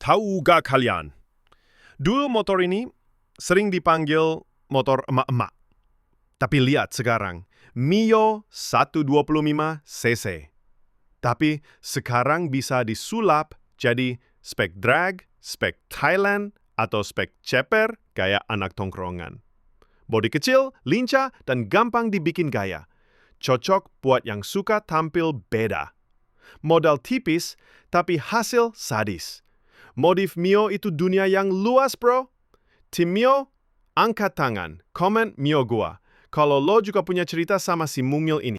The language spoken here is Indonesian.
Tahu gak kalian? Dulu motor ini sering dipanggil motor emak-emak. Tapi lihat sekarang, Mio 125cc. Tapi sekarang bisa disulap jadi spek drag, spek Thailand, atau spek ceper kayak anak tongkrongan. Bodi kecil, lincah, dan gampang dibikin gaya. Cocok buat yang suka tampil beda. Modal tipis, tapi hasil sadis. Modif Mio itu dunia yang luas, bro. Tim Mio, angkat tangan, komen Mio gua. Kalau lo juga punya cerita sama si mungil ini.